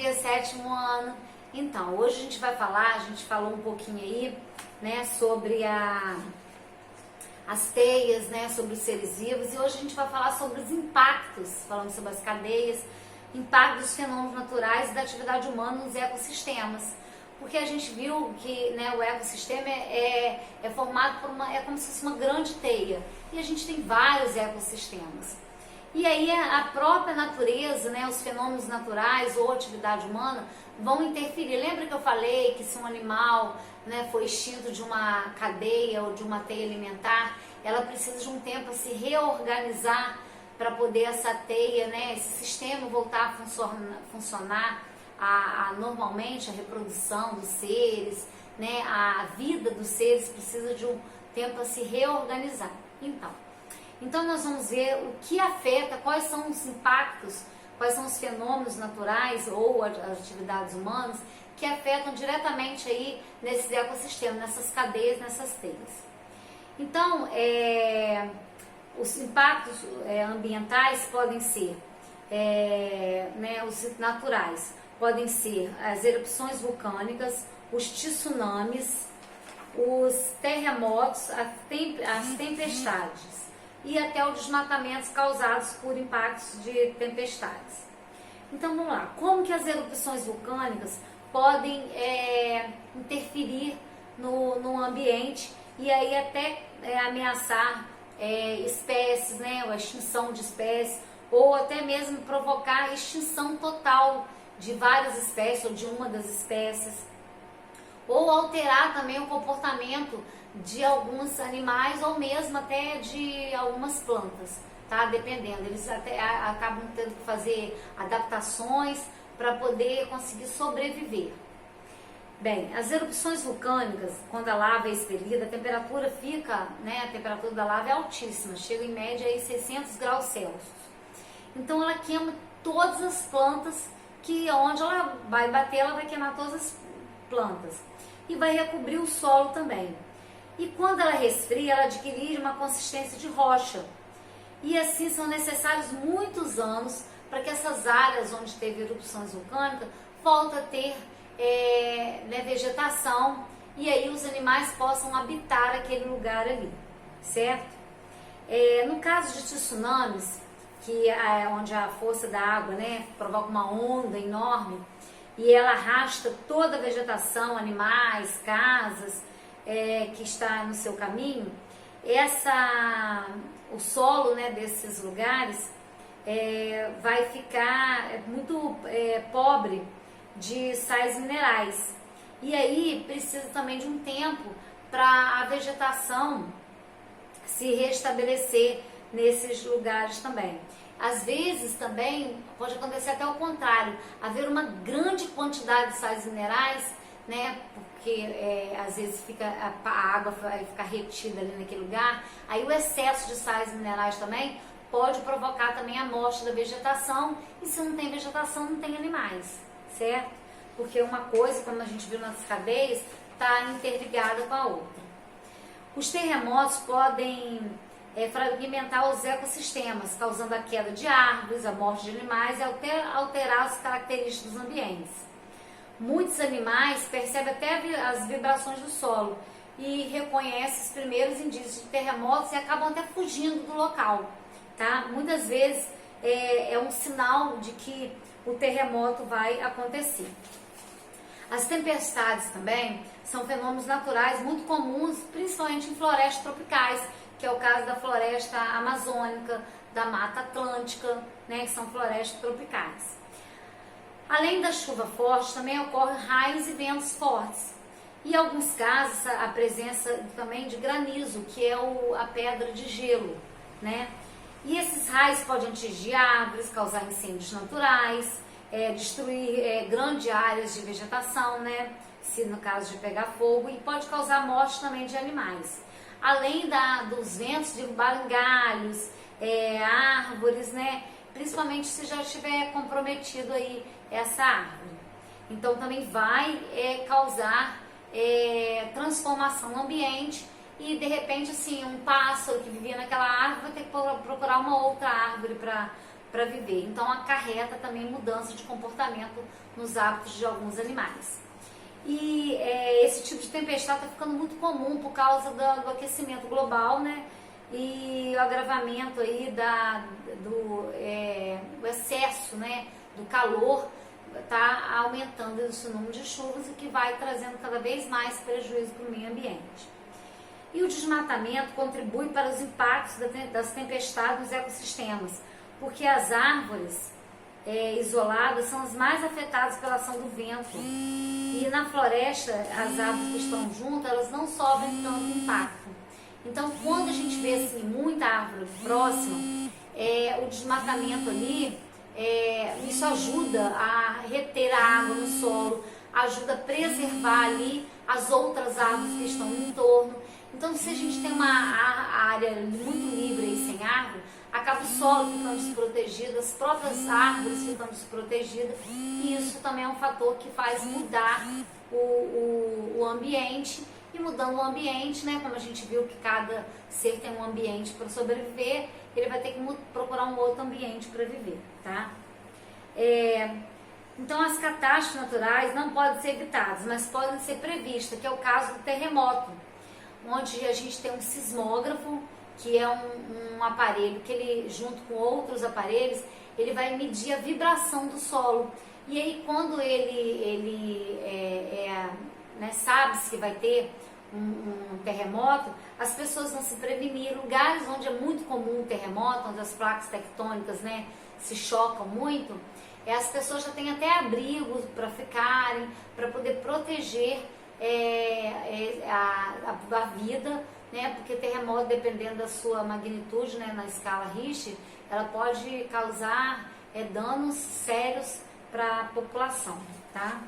dia, sétimo ano. Então, hoje a gente vai falar, a gente falou um pouquinho aí, né, sobre as teias, né, sobre os seres vivos, e hoje a gente vai falar sobre os impactos, falando sobre as cadeias, impactos dos fenômenos naturais e da atividade humana nos ecossistemas. Porque a gente viu que, né, o ecossistema é formado por é como se fosse uma grande teia, e a gente tem vários ecossistemas. E aí a própria natureza, né, os fenômenos naturais ou atividade humana vão interferir. Lembra que eu falei que se um animal, né, foi extinto de uma cadeia ou de uma teia alimentar, ela precisa de um tempo para se reorganizar para poder essa teia, né, esse sistema voltar a funcionar normalmente, a reprodução dos seres, né, a vida dos seres precisa de um tempo para se reorganizar. Então nós vamos ver o que afeta, quais são os impactos, quais são os fenômenos naturais ou as atividades humanas que afetam diretamente aí nesses ecossistemas, nessas cadeias, nessas teias. Então, os impactos ambientais podem ser, né, os naturais, podem ser as erupções vulcânicas, os tsunamis, os terremotos, as tempestades e até os desmatamentos causados por impactos de tempestades. Então vamos lá, como que as erupções vulcânicas podem interferir no ambiente e aí até ameaçar espécies, né, a extinção de espécies, ou até mesmo provocar a extinção total de várias espécies ou de uma das espécies, ou alterar também o comportamento de alguns animais ou mesmo até de algumas plantas, tá? Dependendo, eles até acabam tendo que fazer adaptações para poder conseguir sobreviver. Bem, as erupções vulcânicas, quando a lava é expelida, a temperatura fica, né, a temperatura da lava é altíssima, chega em média a 600 graus Celsius. Então ela queima todas as plantas, que onde ela vai bater, ela vai queimar todas as plantas e vai recobrir o solo também. E quando ela resfria, ela adquire uma consistência de rocha. E assim são necessários muitos anos para que essas áreas onde teve erupções vulcânicas voltem a ter né, vegetação, e aí os animais possam habitar aquele lugar ali, certo? No caso de tsunamis, que onde a força da água, né, provoca uma onda enorme e ela arrasta toda a vegetação, animais, casas que está no seu caminho, o solo, né, desses lugares vai ficar muito pobre de sais minerais, e aí precisa também de um tempo para a vegetação se restabelecer nesses lugares também. Às vezes também pode acontecer até o contrário, haver uma grande quantidade de sais minerais, né, porque às vezes a água vai ficar retida ali naquele lugar, aí o excesso de sais minerais também pode provocar também a morte da vegetação, e se não tem vegetação não tem animais, certo? Porque uma coisa, como a gente viu nas cadeias, está interligada com a outra. Os terremotos podem fragmentar os ecossistemas, causando a queda de árvores, a morte de animais e alterar as características dos ambientes. Muitos animais percebem até as vibrações do solo e reconhecem os primeiros indícios de terremotos e acabam até fugindo do local, tá? Muitas vezes é um sinal de que o terremoto vai acontecer. As tempestades também são fenômenos naturais muito comuns, principalmente em florestas tropicais, que é o caso da floresta amazônica, da Mata Atlântica, né, que são florestas tropicais. Além da chuva forte, também ocorrem raios e ventos fortes. E em alguns casos, a presença também de granizo, que é a pedra de gelo, né? E esses raios podem atingir árvores, causar incêndios naturais, destruir grandes áreas de vegetação, né? Se no caso de pegar fogo, e pode causar morte também de animais. Além dos ventos derrubarem galhos, árvores, né? Principalmente se já estiver comprometido aí essa árvore. Então também vai causar transformação no ambiente, e de repente assim, um pássaro que vivia naquela árvore vai ter que procurar uma outra árvore para para viver. Então acarreta também mudança de comportamento nos hábitos de alguns animais. E esse tipo de tempestade está ficando muito comum por causa do aquecimento global, né? E o agravamento aí do excesso, né, do calor está aumentando esse número de chuvas, o que vai trazendo cada vez mais prejuízo para o meio ambiente. E o desmatamento contribui para os impactos das tempestades nos ecossistemas, porque as árvores isoladas são as mais afetadas pela ação do vento. E na floresta, as árvores que estão juntas, elas não sofrem tanto impacto. Então, quando a gente vê assim, muita árvore próxima, o desmatamento ali, isso ajuda a reter a água no solo, ajuda a preservar ali as outras árvores que estão no entorno. Então, se a gente tem uma área muito livre e sem árvore, acaba o solo ficando desprotegido, as próprias árvores ficando desprotegidas, e isso também é um fator que faz mudar o ambiente. E mudando o ambiente, né, como a gente viu que cada ser tem um ambiente para sobreviver, ele vai ter que procurar um outro ambiente para viver, tá? Então as catástrofes naturais não podem ser evitadas, mas podem ser previstas, que é o caso do terremoto, onde a gente tem um sismógrafo, que é um aparelho que ele, junto com outros aparelhos, ele vai medir a vibração do solo. E aí quando sabe-se que vai ter um terremoto, as pessoas vão se prevenir. Lugares onde é muito comum um terremoto, onde as placas tectônicas, né, se chocam muito, as pessoas já têm até abrigos para ficarem, para poder proteger a vida, né, porque terremoto, dependendo da sua magnitude, né, na escala Richter, ela pode causar danos sérios para a população, tá?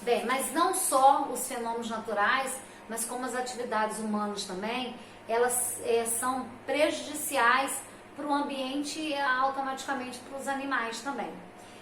Bem, mas não só os fenômenos naturais, mas como as atividades humanas também, elas são prejudiciais para o ambiente e automaticamente para os animais também.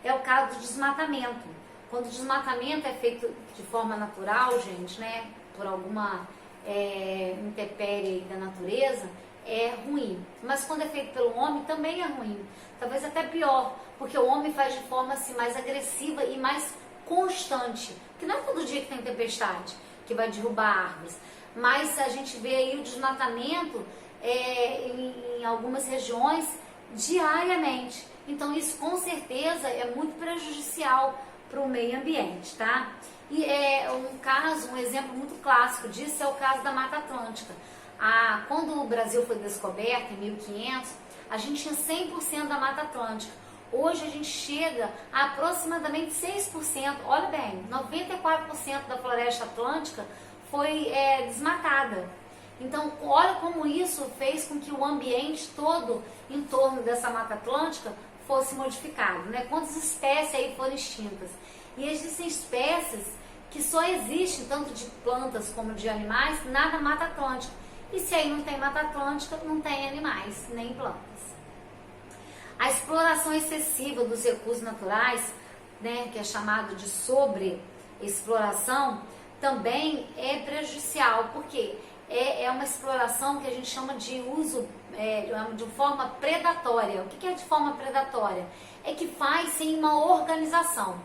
É o caso do desmatamento. Quando o desmatamento é feito de forma natural, gente, né, por alguma intempérie da natureza, é ruim. Mas quando é feito pelo homem, também é ruim. Talvez até pior, porque o homem faz de forma assim, mais agressiva e mais constante. Porque não é todo dia que tem tempestade que vai derrubar árvores. Mas a gente vê aí o desmatamento em algumas regiões diariamente. Então isso com certeza é muito prejudicial para o meio ambiente, tá? E um exemplo muito clássico disso é o caso da Mata Atlântica. Quando o Brasil foi descoberto, em 1500, a gente tinha 100% da Mata Atlântica. Hoje a gente chega a aproximadamente 6%, olha bem, 94% da floresta atlântica foi desmatada. Então, olha como isso fez com que o ambiente todo em torno dessa Mata Atlântica fosse modificado, né? Quantas espécies aí foram extintas? E existem espécies que só existem, tanto de plantas como de animais, na Mata Atlântica. E se aí não tem Mata Atlântica, não tem animais, nem plantas. A exploração excessiva dos recursos naturais, né, que é chamado de sobreexploração, também é prejudicial, porque é uma exploração que a gente chama de uso de forma predatória. O que é de forma predatória? É que faz sem uma organização.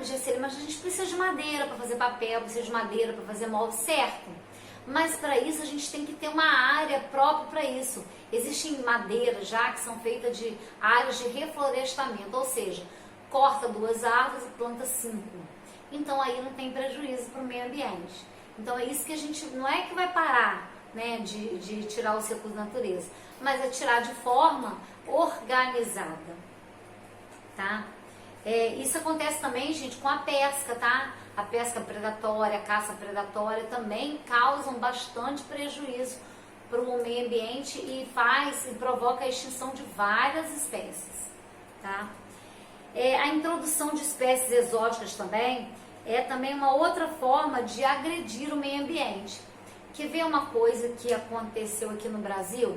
Gessele, mas a gente precisa de madeira para fazer papel, precisa de madeira para fazer molde, certo? Mas para isso a gente tem que ter uma área própria para isso. Existem madeiras já que são feitas de áreas de reflorestamento, ou seja, corta 2 árvores e planta 5. Então aí não tem prejuízo para o meio ambiente. Então é isso que a gente não é que vai parar, né, de tirar os recursos da natureza, mas é tirar de forma organizada, tá? Isso acontece também, gente, com a pesca, tá? A pesca predatória, a caça predatória também causam bastante prejuízo para o meio ambiente e provoca a extinção de várias espécies, tá? A introdução de espécies exóticas também é também uma outra forma de agredir o meio ambiente. Quer ver uma coisa que aconteceu aqui no Brasil?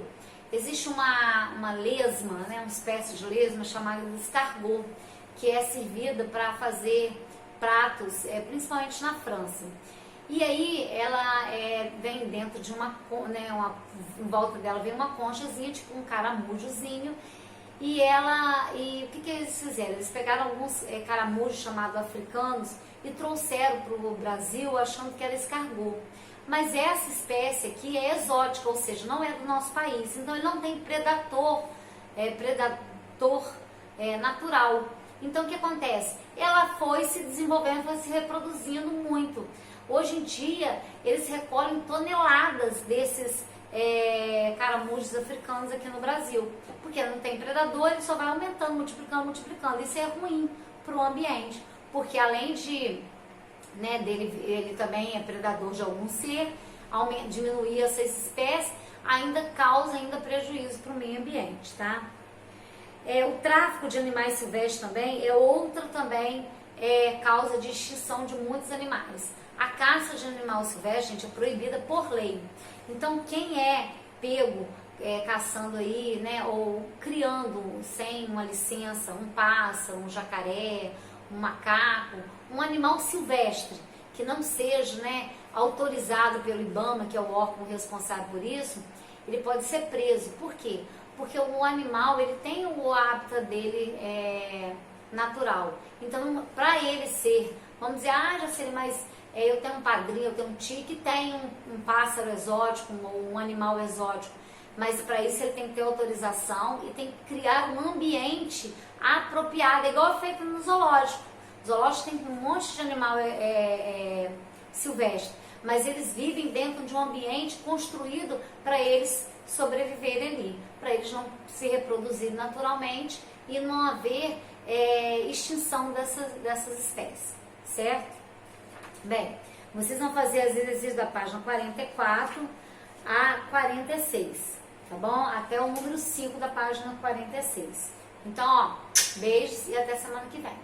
Existe uma lesma, né, uma espécie de lesma chamada de escargot, que é servida para fazer pratos, principalmente na França. E aí ela vem dentro de em volta dela vem uma conchazinha, tipo um caramujozinho, E o que eles fizeram? Eles pegaram alguns caramujos chamados africanos e trouxeram para o Brasil achando que era escargot. Mas essa espécie aqui é exótica, ou seja, não é do nosso país. Então ele não tem predador natural. Então o que acontece? Ela foi se desenvolvendo, foi se reproduzindo muito. Hoje em dia eles recolhem toneladas desses caramujos africanos aqui no Brasil, porque não tem predador, ele só vai aumentando, multiplicando. Isso é ruim para o ambiente, porque além de ele também é predador de algum ser, diminuir essas espécies ainda causa prejuízo para o meio ambiente, tá? O tráfico de animais silvestres também é outra causa de extinção de muitos animais. A caça de animal silvestre, gente, é proibida por lei. Então, quem é pego caçando aí, ou criando sem uma licença, um pássaro, um jacaré, um macaco, um animal silvestre, que não seja autorizado pelo IBAMA, que é o órgão responsável por isso, ele pode ser preso. Por quê? Porque o animal ele tem o hábitat dele natural. Então, para ele ser, vamos dizer, já seria mais... eu tenho um padrinho, eu tenho um tio que tem um pássaro exótico ou um animal exótico, mas para isso ele tem que ter autorização e tem que criar um ambiente apropriado, igual é feito no zoológico. O zoológico tem um monte de animal silvestre, mas eles vivem dentro de um ambiente construído para eles sobreviverem ali, para eles não se reproduzirem naturalmente e não haver extinção dessas espécies, certo? Bem, vocês vão fazer os exercícios da página 44 a 46, tá bom? Até o número 5 da página 46. Então, beijos e até semana que vem.